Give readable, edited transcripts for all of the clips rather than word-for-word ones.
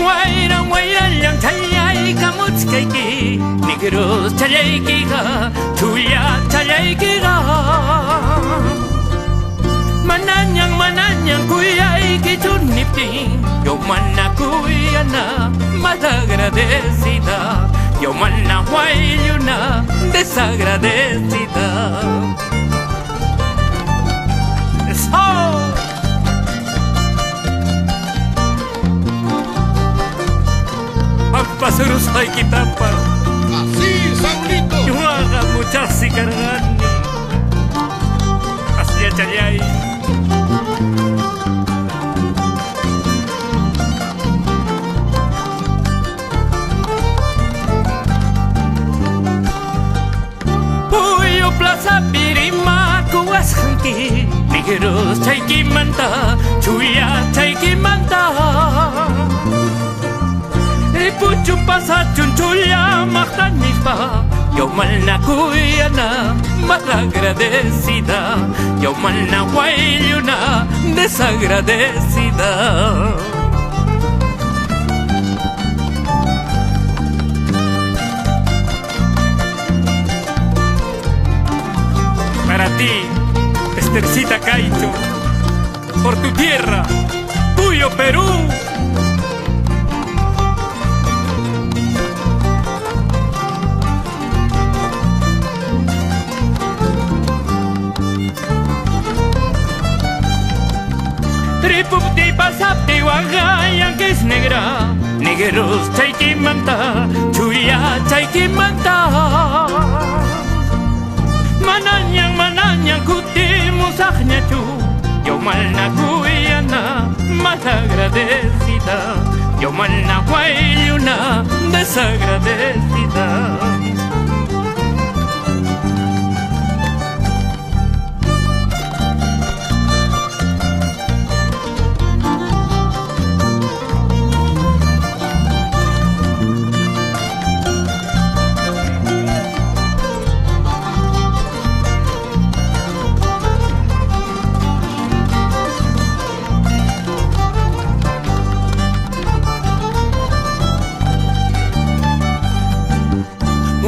Wairan chayayka muchkayki Negros chayaykiga Chuya chayaykiga Mananyang kuyayki chuniptin Yo mana kuyana malagradecida Yo mana huayuna desagradecida Pasaros ay kitapa Así, Saulito. Yo haga muchas y cargani Así chayay Puyo plaza pirima kuas hanki Negros chayki manta Chuya chayki manta Puchun pasa chunchuya majanifpa Yo malna kuyana malagradecida Yo malna huayuna desagradecida Para ti, Estercita Caicho Por tu tierra, Puyo Perú Tripupti pasapti wagayan que es negra Negros chayki manta Chuya chayki manta Mananyang kuti musaknyachu Yo malna kuyana malagradecida Yo malna huayuna desagradecida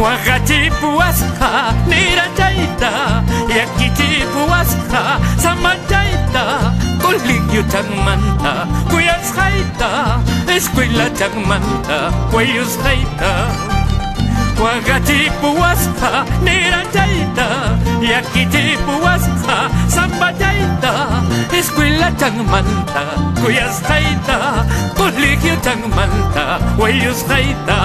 Wagachipuasha, nirachaita, yakichipuasha, samachaita, colegio changmanta, cuyas jaita, escuela changmanta, cuellos jaita. Wagachipuasha, nirachaita, yakichipuasha, samachaita, escuela changmanta, cuyas jaita, colegio changmanta, cuellos jaita.